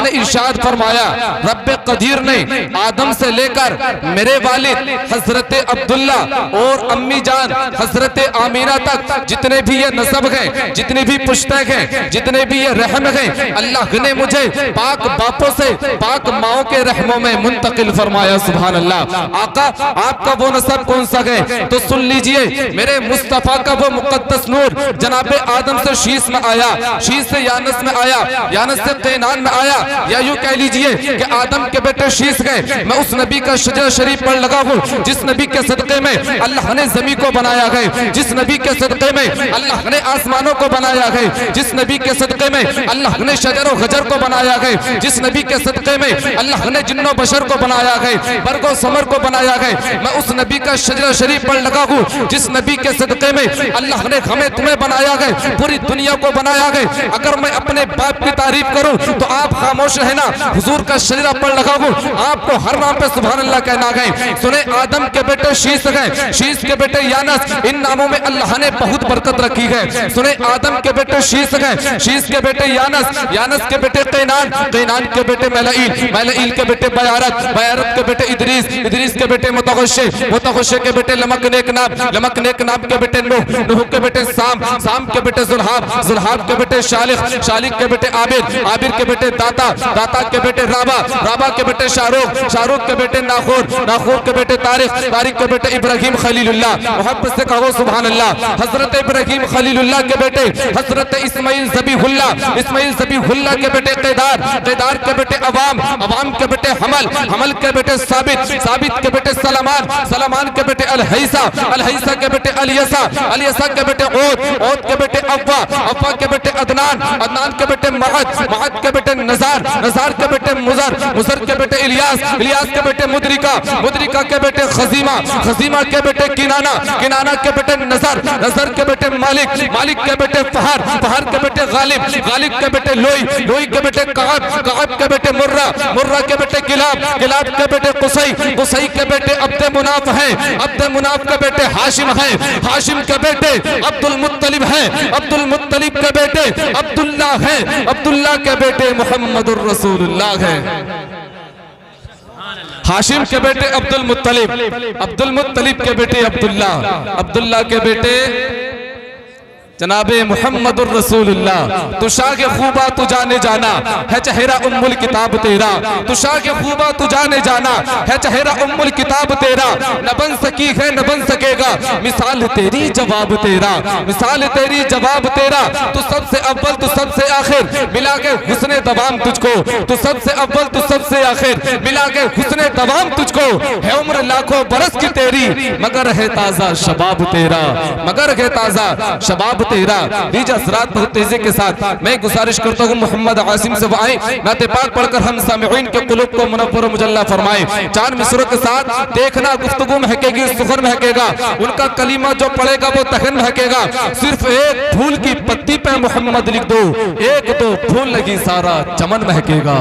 ने इरशाद फरमाया, रब्बे कदीर ने आदम से लेकर मेरे वालिद हजरत अब्दुल्ला और अम्मी जान हजरत आमीना तक जितने भी ये नसब हैं, जितने भी पुश्तक हैं, जितने भी ये रहम हैं, अल्लाह ने मुझे पाक बापों से पाक माओं के रहमों में मुंतकिल फरमाया। सुभान अल्लाह। आका आपका वो नसब कौन सा है? तो सुन लीजिए, मेरे मुस्तफा का वो मुकद्दस नूर जनाबे आदम से शीश में आया, शीश से यानस में आया, यानस से कैनान में आया, या यूं कह लीजिए कि आदम के बेटे शीश गए। मैं उस नबी का शजर शरीफ पर लगा हूं जिस नबी के सदक़े में अल्लाह ने ज़मीन को बनाया है, जिस नबी के सदक़े में अल्लाह ने आसमानों को बनाया है, जिस नबी के सदक़े में अल्लाह ने शजर और गजर को बनाया है, जिस नबी के सदक़े में अल्लाह ने जिन्नो बशर को बनाया है, बरगो समर को बनाया है। मैं उस नबी का शजर शरीफ पर लगा हूं जिस नबी के सदक़े में अल्लाह ने हमें तुम्हें बनाया है, पूरी दुनिया को बनाया है। अगर मैं अपने बाप की तारीफ करूं तो आप खामोश रहना। हुजूर का शजरा पर लगा हूं, आपको हर नाम पे सुभान अल्लाह कहना है। सुने, आदम के बेटे शीश गए, शीश के बेटे यानस, इन नामों में अल्लाह ने बहुत बरकत रखी है। सुने, आदम के बेटे शीश गए, शीश के बेटे यानस, यानस के बेटे कैनान, कैनान के बेटे मलईल, मलईल के बेटे बयारत, बयारत के बेटे इदरीस, इदरीस के बेटे मुतगश्शे, मुतगश्शे के बेटे लमक नेक नाब, लमक नेक नाब के बेटे नूह, नूह के बेटे साम, साम के बेटे जुल्हाब, जुल्हाब के बेटे शालिक, शालिक के बेटे आबिर, आबिर के बेटे दाता, दाता के बेटे राबा, राबा के बेटे शाहरुख, शाहरुख के बेटे नाखूर, नाखूर के बेटे तारिक, तारिक के बेटे इब्राहिम खलीलुल्लाह। मोहब्बत से कहो सुभान अल्लाह। हजरत इब्राहिम खलीलुल्लाह के बेटे हजरत इस्माइल ज़बीहुल्लाह, इस्माइल ज़बीहुल्लाह के बेटे क़ैदार, क़ैदार के बेटे अवाम, अवाम के बेटे हमल, हमल के बेटे साबित, साबित के बेटे सलमान, सलमान के बेटे अलहैसा, अलहैसा के बेटे अलियसा, अलियसा के बेटे ओद, ओद के बेटे अव्वा, अव्वा के बेटे अदनान, अदनान के बेटे महद, महद के बेटे नजार, नजार के बेटे मुजर, मुजर के बेटे इलियास, इलियास के बेटे मुद्रिका, मुद्रिका के बेटे खजीमा, खजीमा के बेटे किनाना, किनाना के बेटे नजर, नजर के बेटे मालिक, मालिक के बेटे फहर, फहर के बेटे गालिब, गालिब के बेटे लोई, लोई के बेटे काब, काब के बेटे मुर्रा, मुर्रा के बेटे किलाब, किलाब के बेटे कुसई, कुसई के बेटे अब्द मुनाफ है, अब्द मुनाफ के बेटे हाशिम है, हाशिम के बेटे अब्दुल मुत्तलिब है, अब्दुल मुत्तलिब के बेटे अब्दुल्ला है, अब्दुल्ला के बेटे मुहम्मदुर रसूलुल्लाह है। हाशिम के बेटे अब्दुल मुत्तलिब, अब्दुल मुत्तलिब के बेटे अब्दुल्ला, अब्दुल्ला के बेटे जनाबे मुहम्मदुर रसूलुल्लाह। तुशाग खूबा तू जाने जाना है चेहरा उम्मुल किताब तेरा, तुशाग खूबा तू जाने जाना है चेहरा उम्मुल किताब तेरा। न बन सकी है न बन सकेगा मिसाल तेरी जवाब तेरा, मिसाल तेरी जवाब तेरा। तू सबसे अव्वल तू सबसे आखिर मिला के हुस्ने दवाम तुझको, तू सबसे अव्वल तू सबसे आखिर मिला के हुस्ने दवाम तुझको। है उम्र लाखों बरस की तेरी मगर है ताजा शबाब तेरा, मगर है ताजा शबाब तेरा। दीजिए असरात बहुत तेजी के साथ मैं गुजारिश करता हूँ मोहम्मद आसिम से आए नाते पाक पढ़कर हम सामिईन के कुलूब को मुनव्वर मुजल्ला फरमाए। चार मिसरों के साथ देखना गुफ्तगू महकेगी, सुखन महकेगा, उनका कलीमा जो पढ़ेगा वो तहन महकेगा। सिर्फ एक फूल की पत्ती पे मोहम्मद लिख दो, एक दो फूल लगी सारा चमन महकेगा।